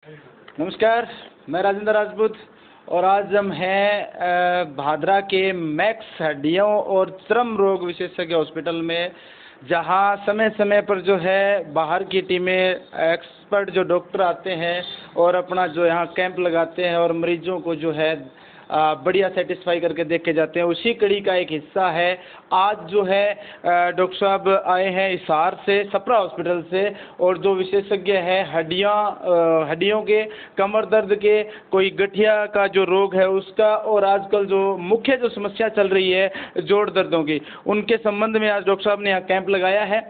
नमस्कार, मैं राजेंद्र राजपूत और आज हम हैं भादरा के मैक्स हड्डियों और चर्म रोग विशेषज्ञ हॉस्पिटल में, जहां समय समय पर जो है बाहर की टीमें एक्सपर्ट जो डॉक्टर आते हैं और अपना जो यहाँ कैंप लगाते हैं और मरीजों को जो है बढ़िया सेटिस्फाई करके देख के जाते हैं। उसी कड़ी का एक हिस्सा है आज जो है डॉक्टर साहब आए हैं हिसार से, सपरा हॉस्पिटल से, और जो विशेषज्ञ है हड्डियों के, कमर दर्द के, कोई गठिया का जो रोग है उसका, और आजकल जो मुख्य जो समस्या चल रही है जोड़ दर्दों की, उनके संबंध में आज डॉक्टर साहब ने यहाँ कैंप लगाया है।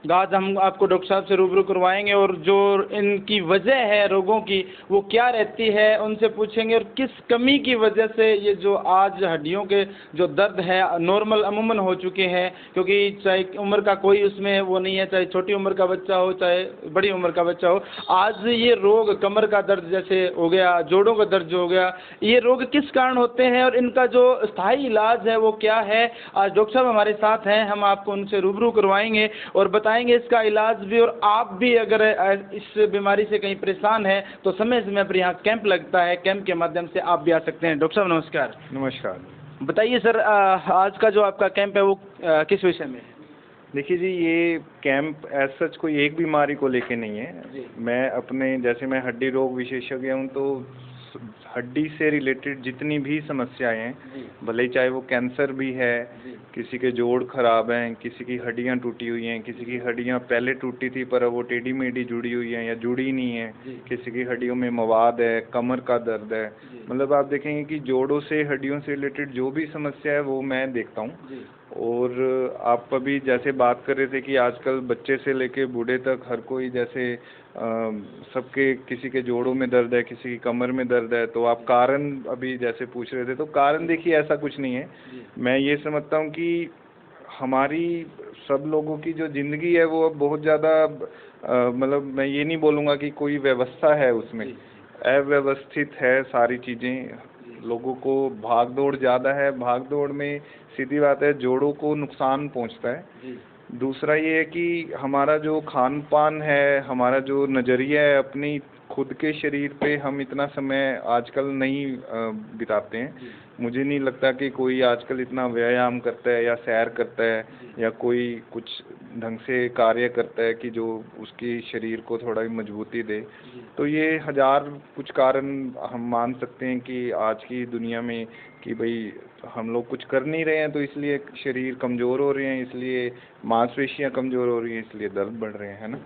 आज हम आपको डॉक्टर साहब से रूबरू करवाएंगे और जो इनकी वजह है रोगों की वो क्या रहती है उनसे पूछेंगे, और किस कमी की वजह से ये जो आज हड्डियों के जो दर्द है नॉर्मल अमूमन हो चुके हैं, क्योंकि चाहे उम्र का कोई उसमें वो नहीं है, चाहे छोटी उम्र का बच्चा हो चाहे बड़ी उम्र का बच्चा हो, आज ये रोग कमर का दर्द जैसे हो गया, जोड़ों का दर्द जो हो गया, ये रोग किस कारण होते हैं और इनका जो स्थायी इलाज है वो क्या है। आज डॉक्टर साहब हमारे साथ हैं, हम आपको उनसे रूबरू करवाएंगे और बताएंगे इसका इलाज भी, और आप भी अगर इस बीमारी से कहीं परेशान हैं तो समय समय पर यहाँ कैंप लगता है, कैंप के माध्यम से आप भी आ सकते हैं। डॉक्टर साहब नमस्कार। नमस्कार। बताइए सर, आज का जो आपका कैंप है वो किस विषय में है? देखिए जी, ये कैंप एज सच कोई एक बीमारी को लेके नहीं है। मैं अपने जैसे मैं हड्डी रोग विशेषज्ञ हूँ, तो हड्डी से रिलेटेड जितनी भी समस्याएं हैं, भले ही चाहे वो कैंसर भी है, किसी के जोड़ खराब हैं, किसी की हड्डियां टूटी हुई हैं, किसी की हड्डियां पहले टूटी थी पर अब वो टेढ़ी मेढ़ी जुड़ी हुई हैं या जुड़ी नहीं है, किसी की हड्डियों में मवाद है, कमर का दर्द है, मतलब आप देखेंगे कि जोड़ों से हड्डियों से रिलेटेड जो भी समस्या है वो मैं देखता हूँ। और आप अभी जैसे बात कर रहे थे कि आजकल बच्चे से लेके बूढ़े तक हर कोई जैसे सबके, किसी के जोड़ों में दर्द है, किसी की कमर में दर्द है, तो आप कारण अभी जैसे पूछ रहे थे, तो कारण देखिए ऐसा कुछ नहीं है। मैं ये समझता हूँ कि हमारी सब लोगों की जो ज़िंदगी है वो अब बहुत ज़्यादा मतलब मैं ये नहीं बोलूँगा कि कोई व्यवस्था है उसमें, अव्यवस्थित है सारी चीज़ें, लोगों को भाग दौड़ ज़्यादा है, भाग दौड़ में सीधी बात है जोड़ों को नुकसान पहुंचता है। दूसरा ये है कि हमारा जो खान पान है, हमारा जो नज़रिया है अपनी खुद के शरीर पे, हम इतना समय आजकल नहीं बिताते हैं। मुझे नहीं लगता कि कोई आजकल इतना व्यायाम करता है या सैर करता है या कोई कुछ ढंग से कार्य करता है कि जो उसकी शरीर को थोड़ा मजबूती दे। तो ये हजार कुछ कारण हम मान सकते हैं कि आज की दुनिया में कि भाई हम लोग कुछ कर नहीं रहे हैं, तो इसलिए शरीर कमज़ोर हो रहे हैं, इसलिए मांसपेशियां कमज़ोर हो रही हैं, इसलिए दर्द बढ़ रहे हैं, है ना।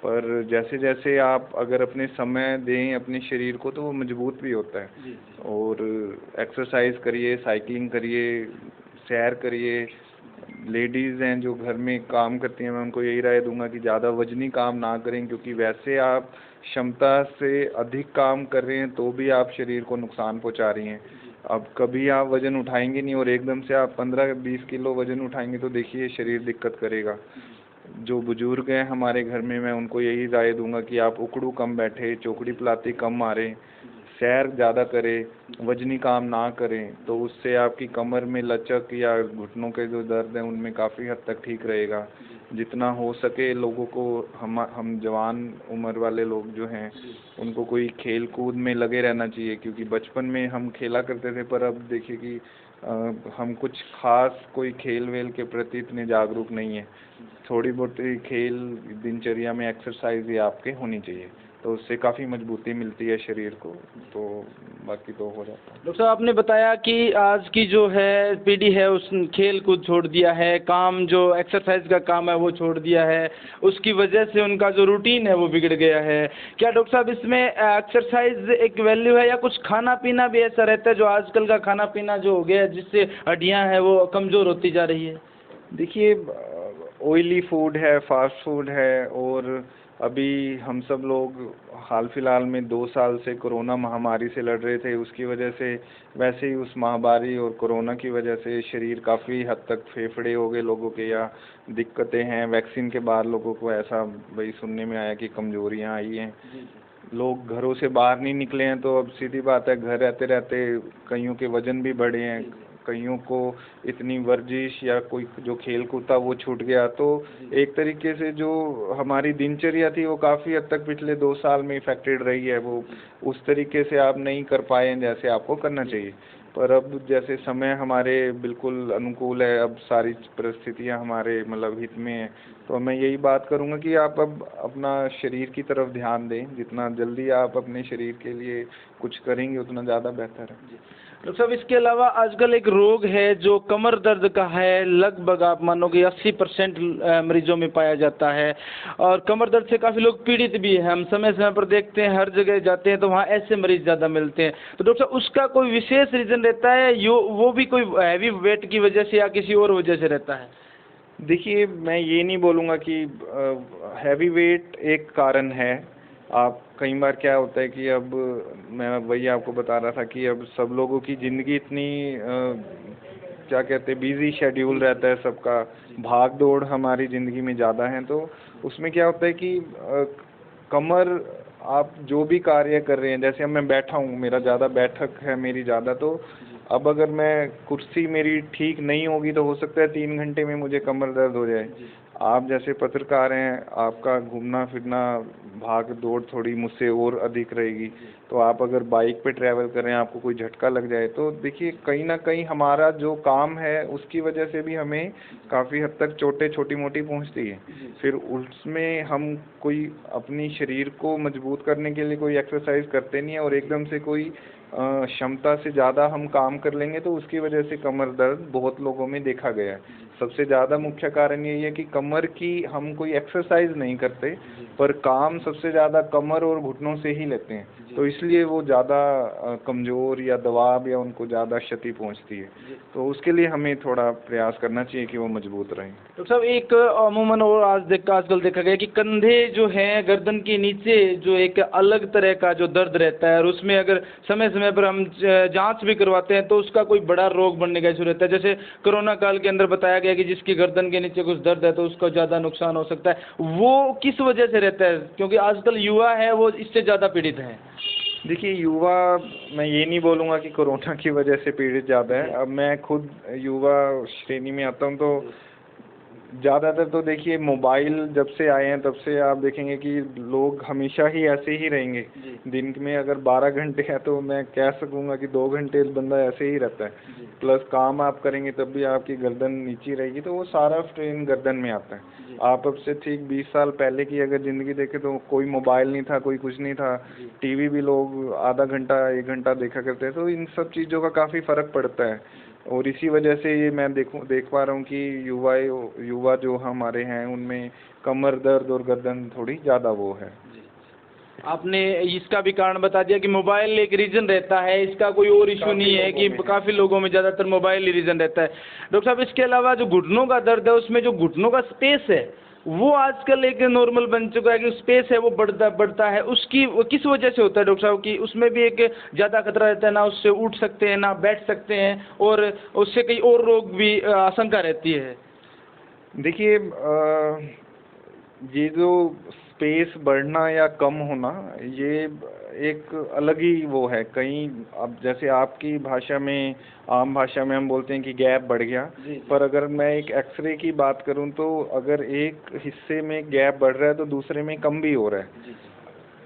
पर जैसे जैसे आप अगर अपने समय दें अपने शरीर को, तो वो मजबूत भी होता है। और एक्सरसाइज करिए, साइकिलिंग करिए, सैर करिए। लेडीज़ हैं जो घर में काम करती हैं, मैं उनको यही राय दूंगा कि ज़्यादा वजनी काम ना करें, क्योंकि वैसे आप क्षमता से अधिक काम कर रहे हैं तो भी आप शरीर को नुकसान पहुंचा रही हैं। अब कभी आप वज़न उठाएंगे नहीं और एकदम से आप 15-20 किलो वज़न उठाएंगे तो देखिए शरीर दिक्कत करेगा। जो बुजुर्ग हैं हमारे घर में, मैं उनको यही राय दूंगा कि आप उखड़ू कम बैठे, चौकड़ी पिलाती कम मारें, सैर ज़्यादा करें, वजनी काम ना करें, तो उससे आपकी कमर में लचक या घुटनों के जो दर्द हैं उनमें काफ़ी हद तक ठीक रहेगा। जितना हो सके लोगों को, हम जवान उम्र वाले लोग जो हैं उनको कोई खेल कूद में लगे रहना चाहिए, क्योंकि बचपन में हम खेला करते थे, पर अब देखिए कि हम कुछ खास कोई खेल वेल के प्रति इतने जागरूक नहीं है। थोड़ी बहुत खेल दिनचर्या में एक्सरसाइज ये आपके होनी चाहिए, तो उससे काफ़ी मजबूती मिलती है शरीर को, तो बाकी तो हो जाता है। डॉक्टर साहब, आपने बताया कि आज की जो है पीढ़ी है उस खेल कूद छोड़ दिया है, काम जो एक्सरसाइज का काम है वो छोड़ दिया है, उसकी वजह से उनका जो रूटीन है वो बिगड़ गया है। क्या डॉक्टर साहब इसमें एक्सरसाइज एक वैल्यू है, या कुछ खाना पीना भी ऐसा रहता है जो आजकल का खाना पीना जो हो गया है जिससे हड्डियाँ हैं वो कमज़ोर होती जा रही है? देखिए, ऑयली फूड है, फास्ट फूड है, और अभी हम सब लोग हाल फिलहाल में 2 साल से कोरोना महामारी से लड़ रहे थे, उसकी वजह से वैसे ही उस महामारी और कोरोना की वजह से शरीर काफ़ी हद तक फेफड़े हो गए लोगों के, या दिक्कतें हैं। वैक्सीन के बाद लोगों को ऐसा भाई सुनने में आया कि कमजोरियां आई हैं, लोग घरों से बाहर नहीं निकले हैं, तो अब सीधी बात है घर रहते रहते कईयों के वजन भी बढ़े हैं, कईयों को इतनी वर्जिश या कोई जो खेल कूद था वो छूट गया, तो एक तरीके से जो हमारी दिनचर्या थी वो काफ़ी हद तक पिछले 2 साल में इफेक्टेड रही है। वो उस तरीके से आप नहीं कर पाए हैं जैसे आपको करना चाहिए। पर अब जैसे समय हमारे बिल्कुल अनुकूल है, अब सारी परिस्थितियां हमारे मतलब हित में है, तो मैं यही बात करूंगा कि आप अब अपना शरीर की तरफ ध्यान दें। जितना जल्दी आप अपने शरीर के लिए कुछ करेंगे उतना ज़्यादा बेहतर है। डॉक्टर साहब, इसके अलावा आजकल एक रोग है जो कमर दर्द का है, लगभग आप मानो कि 80% मरीजों में पाया जाता है, और कमर दर्द से काफ़ी लोग पीड़ित भी हैं। हम समय समय पर देखते हैं, हर जगह जाते हैं तो वहाँ ऐसे मरीज ज़्यादा मिलते हैं। तो डॉक्टर साहब, उसका कोई विशेष रीज़न रहता है, यो वो भी कोई हैवी वेट की वजह से या किसी और वजह से रहता है? देखिए, मैं ये नहीं बोलूँगा कि हैवी वेट एक कारण है। आप कई बार क्या होता है कि अब मैं वही आपको बता रहा था कि अब सब लोगों की ज़िंदगी इतनी क्या कहते हैं, बिज़ी शेड्यूल रहता है सबका, भाग दौड़ हमारी ज़िंदगी में ज़्यादा है, तो उसमें क्या होता है कि कमर आप जो भी कार्य कर रहे हैं, जैसे अब मैं बैठा हूँ, मेरा ज़्यादा बैठक है मेरी ज़्यादा, तो अब अगर मैं कुर्सी मेरी ठीक नहीं होगी तो हो सकता है 3 घंटे में मुझे कमर दर्द हो जाए। आप जैसे पत्रकार हैं, आपका घूमना फिरना भाग दौड़ थोड़ी मुझसे और अधिक रहेगी, तो आप अगर बाइक पे ट्रैवल कर रहे हैं, आपको कोई झटका लग जाए, तो देखिए कहीं ना कहीं हमारा जो काम है उसकी वजह से भी हमें काफ़ी हद तक चोटें छोटी मोटी पहुंचती है। फिर उसमें हम कोई अपनी शरीर को मजबूत करने के लिए कोई एक्सरसाइज करते नहीं है, और एकदम से कोई क्षमता से ज़्यादा हम काम कर लेंगे तो उसकी वजह से कमर दर्द बहुत लोगों में देखा गया है। सबसे ज़्यादा मुख्य कारण यही है कि कमर की हम कोई एक्सरसाइज नहीं करते, पर काम सबसे ज़्यादा कमर और घुटनों से ही लेते हैं, तो इसलिए वो ज़्यादा कमज़ोर या दबाव या उनको ज़्यादा क्षति पहुंचती है। तो उसके लिए हमें थोड़ा प्रयास करना चाहिए कि वो मजबूत रहें। तो सब एक अमूमन और आजकल देखा गया कि कंधे जो हैं, गर्दन के नीचे जो एक अलग तरह का जो दर्द रहता है, और उसमें अगर समय समय पर हम जांच भी करवाते हैं तो उसका कोई बड़ा रोग बनने का इशू रहता है। जैसे कोरोना काल के अंदर बताया गया कि जिसकी गर्दन के नीचे कुछ दर्द है तो उसका ज़्यादा नुकसान हो सकता है। वो किस वजह से रहता है, क्योंकि आजकल युवा है वो इससे ज़्यादा पीड़ित हैं? देखिए, युवा, मैं ये नहीं बोलूँगा कि कोरोना की वजह से पीड़ित ज़्यादा है। अब मैं खुद युवा श्रेणी में आता हूँ, तो ज़्यादातर तो देखिए मोबाइल जब से आए हैं तब से आप देखेंगे कि लोग हमेशा ही ऐसे ही रहेंगे। दिन में अगर 12 घंटे है तो मैं कह सकूँगा कि 2 घंटे बंदा ऐसे ही रहता है। प्लस काम आप करेंगे तब भी आपकी गर्दन नीची रहेगी, तो वो सारा स्ट्रेन गर्दन में आता है। आप अब से ठीक 20 साल पहले की अगर ज़िंदगी देखें तो कोई मोबाइल नहीं था, कोई कुछ नहीं था, टीवी भी लोग आधा घंटा 1 घंटा देखा करते हैं, तो इन सब चीज़ों का काफ़ी फ़र्क पड़ता है। और इसी वजह से ये मैं देख पा रहा हूँ कि युवा जो हमारे हैं उनमें कमर दर्द और गर्दन थोड़ी ज़्यादा वो है। आपने इसका भी कारण बता दिया कि मोबाइल एक रीज़न रहता है, इसका कोई और इशू नहीं है कि काफ़ी लोगों में ज़्यादातर मोबाइल ही रीज़न रहता है। डॉक्टर साहब, इसके अलावा जो घुटनों का दर्द है, उसमें जो घुटनों का स्पेस है वो आजकल एक नॉर्मल बन चुका है कि स्पेस है वो बढ़ता है, उसकी वो किस वजह से होता है डॉक्टर साहब? कि उसमें भी एक ज़्यादा खतरा रहता है, ना उससे उठ सकते हैं ना बैठ सकते हैं, और उससे कई और रोग भी आशंका रहती है। देखिए, ये जो स्पेस बढ़ना या कम होना, ये एक अलग ही वो है। कहीं अब जैसे आपकी भाषा में, आम भाषा में हम बोलते हैं कि गैप बढ़ गया, पर अगर मैं एक एक्सरे की बात करूं तो अगर एक हिस्से में गैप बढ़ रहा है तो दूसरे में कम भी हो रहा है।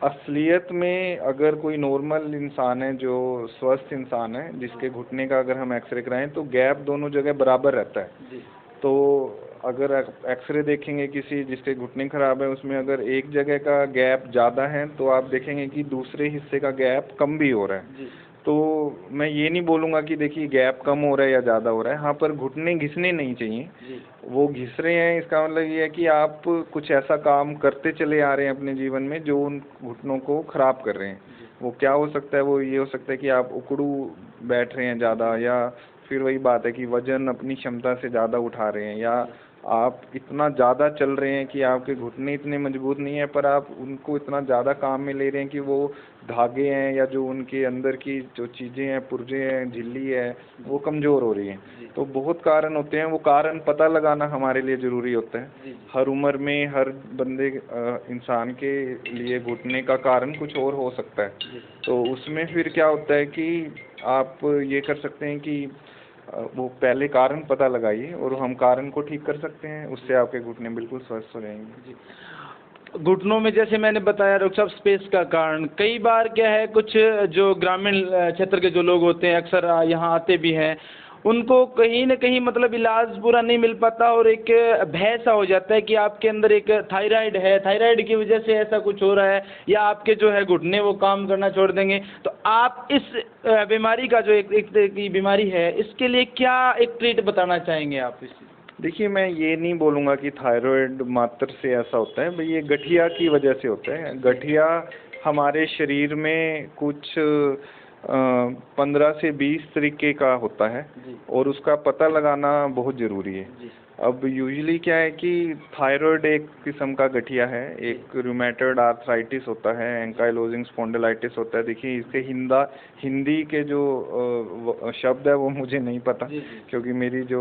असलियत में अगर कोई नॉर्मल इंसान है, जो स्वस्थ इंसान है, जिसके घुटने का अगर हम एक्सरे कराएं तो गैप दोनों जगह बराबर रहता है। तो अगर एक्सरे देखेंगे किसी जिसके घुटने खराब है, उसमें अगर एक जगह का गैप ज़्यादा है तो आप देखेंगे कि दूसरे हिस्से का गैप कम भी हो रहा है। तो मैं ये नहीं बोलूँगा कि देखिए गैप कम हो रहा है या ज़्यादा हो रहा है, हाँ, पर घुटने घिसने नहीं चाहिए। वो घिस रहे हैं, इसका मतलब ये है कि आप कुछ ऐसा काम करते चले आ रहे हैं अपने जीवन में जो उन घुटनों को ख़राब कर रहे हैं। वो क्या हो सकता है, वो ये हो सकता है कि आप उकड़ू बैठ रहे हैं ज़्यादा, या फिर वही बात है कि वज़न अपनी क्षमता से ज़्यादा उठा रहे हैं, या आप इतना ज़्यादा चल रहे हैं कि आपके घुटने इतने मजबूत नहीं है, पर आप उनको इतना ज़्यादा काम में ले रहे हैं कि वो धागे हैं या जो उनके अंदर की जो चीज़ें हैं, पुर्जे हैं, झिल्ली है, वो कमज़ोर हो रही हैं। तो बहुत कारण होते हैं, वो कारण पता लगाना हमारे लिए ज़रूरी होता है। हर उम्र में हर बंदे इंसान के लिए घुटने का कारण कुछ और हो सकता है। तो उसमें फिर क्या होता है कि आप ये कर सकते हैं कि वो पहले कारण पता लगाइए और हम कारण को ठीक कर सकते हैं, उससे आपके घुटने बिल्कुल स्वस्थ हो जाएंगे। घुटनों में जैसे मैंने बताया डॉक्टर साहब स्पेस का कारण, कई बार क्या है कुछ जो ग्रामीण क्षेत्र के जो लोग होते हैं अक्सर यहाँ आते भी हैं, उनको कहीं न कहीं मतलब इलाज पूरा नहीं मिल पाता और एक भय सा हो जाता है कि आपके अंदर एक थायराइड है, थायराइड की वजह से ऐसा कुछ हो रहा है या आपके जो है घुटने वो काम करना छोड़ देंगे। तो आप इस बीमारी का जो एक तरह की बीमारी है, इसके लिए क्या एक ट्रीट बताना चाहेंगे आप इस? देखिए, मैं ये नहीं बोलूँगा कि थायराइड मात्र से ऐसा होता है, भाई ये गठिया की वजह से होता है। गठिया हमारे शरीर में कुछ 15 से 20 तरीके का होता है और उसका पता लगाना बहुत ज़रूरी है। अब यूजुअली क्या है कि थायराइड एक किस्म का गठिया है, एक रूमेटॉइड आर्थराइटिस होता है, एंकाइलोजिंग स्पॉन्डिलाइटिस होता है। देखिए, इसके हिंदी के जो शब्द है वो मुझे नहीं पता, क्योंकि मेरी जो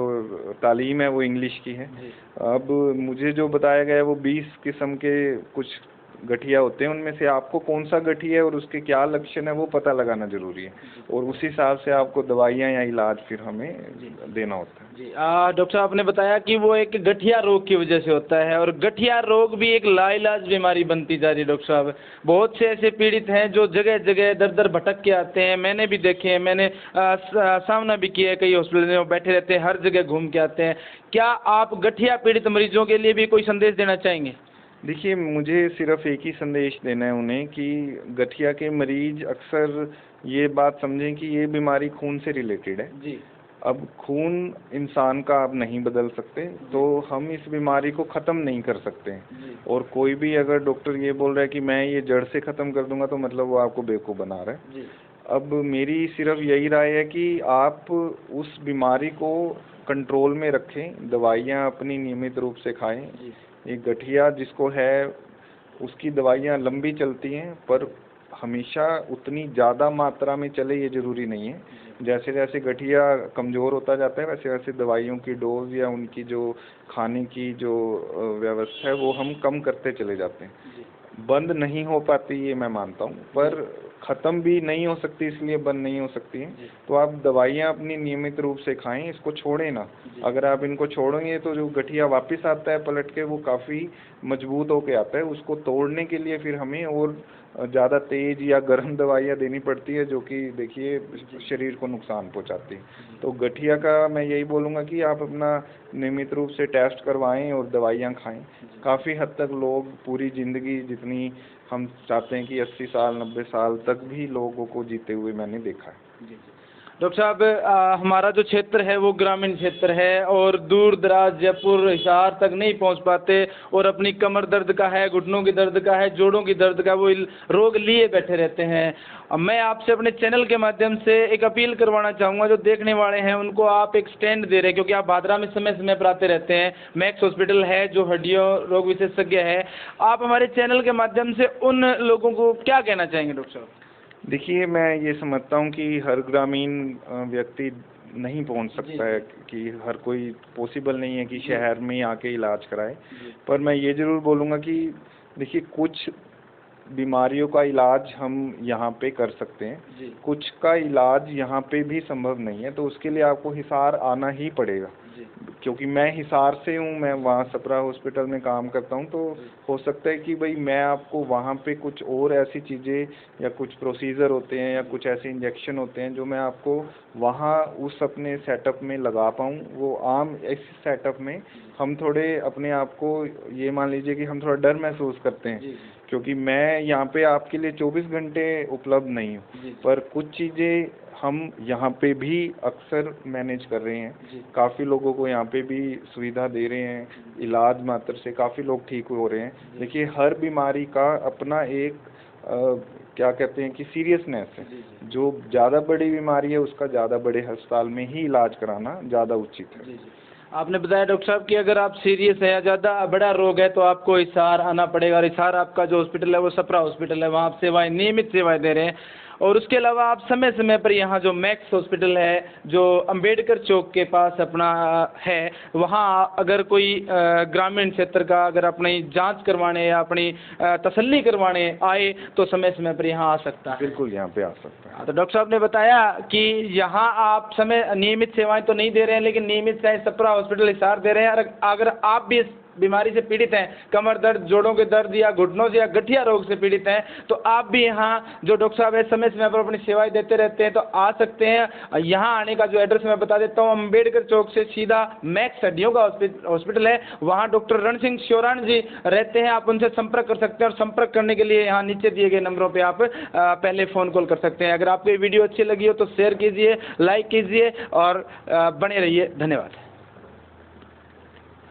तालीम है वो इंग्लिश की है। अब मुझे जो बताया गया है वो 20 किस्म के कुछ गठिया होते हैं, उनमें से आपको कौन सा गठिया है और उसके क्या लक्षण है वो पता लगाना जरूरी है और उस हिसाब से आपको दवाइयाँ या इलाज फिर हमें देना होता है। जी डॉक्टर साहब, आपने बताया कि वो एक गठिया रोग की वजह से होता है और गठिया रोग भी एक लाइलाज बीमारी बनती जा रही है। डॉक्टर साहब, बहुत से ऐसे पीड़ित हैं जो जगह जगह दर दर भटक के आते हैं, मैंने भी देखे हैं, मैंने सामना भी किया है, कई हॉस्पिटल में बैठे रहते हैं, हर जगह घूम के आते हैं। क्या आप गठिया पीड़ित मरीजों के लिए भी कोई संदेश देना चाहेंगे? देखिए, मुझे सिर्फ एक ही संदेश देना है उन्हें कि गठिया के मरीज अक्सर ये बात समझें कि ये बीमारी खून से रिलेटेड है। जी। अब खून इंसान का आप नहीं बदल सकते, तो हम इस बीमारी को ख़त्म नहीं कर सकते हैं। और कोई भी अगर डॉक्टर ये बोल रहा है कि मैं ये जड़ से ख़त्म कर दूंगा, तो मतलब वो आपको बेवकूफ़ बना रहा है। अब मेरी सिर्फ यही राय है कि आप उस बीमारी को कंट्रोल में रखें, दवाइयाँ अपनी नियमित रूप से खाएं। एक गठिया जिसको है उसकी दवाइयाँ लंबी चलती हैं, पर हमेशा उतनी ज़्यादा मात्रा में चले ये ज़रूरी नहीं है। जैसे जैसे गठिया कमज़ोर होता जाता है, वैसे वैसे दवाइयों की डोज या उनकी जो खाने की जो व्यवस्था है वो हम कम करते चले जाते हैं। बंद नहीं हो पाती ये मैं मानता हूँ, पर ख़त्म भी नहीं हो सकती, इसलिए बंद नहीं हो सकती है। तो आप दवाइयाँ अपनी नियमित रूप से खाएं, इसको छोड़ें ना। अगर आप इनको छोड़ेंगे तो जो गठिया वापस आता है पलट के, वो काफ़ी मजबूत होके आता है। उसको तोड़ने के लिए फिर हमें और ज़्यादा तेज़ या गर्म दवाइयाँ देनी पड़ती है, जो कि देखिए शरीर को नुकसान पहुंचाती है। तो गठिया का मैं यही बोलूँगा कि आप अपना नियमित रूप से टेस्ट करवाएं और दवाइयाँ खाएं। काफ़ी हद तक लोग पूरी ज़िंदगी, जितनी हम चाहते हैं कि 80 साल 90 साल तक भी लोगों को जीते हुए मैंने देखा है। डॉक्टर साहब, हमारा जो क्षेत्र है वो ग्रामीण क्षेत्र है और दूर दराज जयपुर हिसार तक नहीं पहुंच पाते और अपनी कमर दर्द का है, घुटनों की दर्द का है, जोड़ों की दर्द का वो रोग लिए बैठे रहते हैं। मैं आपसे अपने चैनल के माध्यम से एक अपील करवाना चाहूँगा, जो देखने वाले हैं उनको आप एक स्टैंड दे रहे हैं, क्योंकि आप भादरा में समय समय पर आते रहते हैं। मैक्स हॉस्पिटल है जो हड्डियों रोग विशेषज्ञ है। आप हमारे चैनल के माध्यम से उन लोगों को क्या कहना चाहेंगे डॉक्टर साहब? देखिए, मैं ये समझता हूँ कि हर ग्रामीण व्यक्ति नहीं पहुँच सकता है, कि हर कोई पॉसिबल नहीं है कि शहर में आके इलाज कराए। पर मैं ये ज़रूर बोलूँगा कि देखिए, कुछ बीमारियों का इलाज हम यहाँ पे कर सकते हैं, कुछ का इलाज यहाँ पे भी संभव नहीं है, तो उसके लिए आपको हिसार आना ही पड़ेगा। क्योंकि मैं हिसार से हूँ, मैं वहाँ सपरा हॉस्पिटल में काम करता हूँ, तो हो सकता है कि भाई मैं आपको वहाँ पे कुछ और ऐसी चीज़ें या कुछ प्रोसीजर होते हैं या कुछ ऐसे इंजेक्शन होते हैं जो मैं आपको वहाँ उस अपने सेटअप में लगा पाऊँ। वो आम इस सेटअप में हम थोड़े अपने आप को, ये मान लीजिए कि हम थोड़ा डर महसूस करते हैं, क्योंकि मैं यहाँ पे आपके लिए 24 घंटे उपलब्ध नहीं हूँ। पर कुछ चीज़ें हम यहाँ पे भी अक्सर मैनेज कर रहे हैं, काफ़ी लोगों को यहाँ पे भी सुविधा दे रहे हैं, इलाज मात्र से काफ़ी लोग ठीक हो रहे हैं। देखिए, हर बीमारी का अपना एक क्या कहते हैं कि सीरियसनेस है। जो ज़्यादा बड़ी बीमारी है उसका ज़्यादा बड़े अस्पताल में ही इलाज कराना ज़्यादा उचित है। आपने बताया डॉक्टर साहब कि अगर आप सीरियस है या ज़्यादा बड़ा रोग है तो आपको हिसार आना पड़ेगा, और हिसार आपका जो हॉस्पिटल है वो सपरा हॉस्पिटल है, वहाँ आप सेवाएं नियमित सेवाएं दे रहे हैं। और उसके अलावा आप समय समय पर यहाँ जो मैक्स हॉस्पिटल है जो अंबेडकर चौक के पास अपना है, वहाँ अगर कोई ग्रामीण क्षेत्र का अगर अपनी जांच करवाने या अपनी तसल्ली करवाने आए तो समय समय पर यहाँ आ सकता है। बिल्कुल यहाँ पे आ सकता है। तो डॉक्टर साहब ने बताया कि यहाँ आप समय नियमित सेवाएं तो नहीं दे रहे हैं, लेकिन नियमित सेवाएं सप्रा हॉस्पिटल हिसार दे रहे हैं। अगर आप भी इस बीमारी से पीड़ित हैं, कमर दर्द, जोड़ों के दर्द या घुटनों से या गठिया रोग से पीड़ित हैं, तो आप भी यहाँ जो डॉक्टर साहब है समय समय पर अपनी सेवाएं देते रहते हैं, तो आ सकते हैं। यहाँ आने का जो एड्रेस मैं बता देता हूँ, अम्बेडकर चौक से सीधा मैक्स हड्डियों का हॉस्पिटल है, वहाँ डॉक्टर रण सिंह श्योराण जी रहते हैं। आप उनसे संपर्क कर सकते हैं, और संपर्क करने के लिए यहाँ नीचे दिए गए नंबरों पर आप पहले फ़ोन कॉल कर सकते हैं। अगर आपको ये वीडियो अच्छी लगी हो तो शेयर कीजिए, लाइक कीजिए और बने रहिए। धन्यवाद।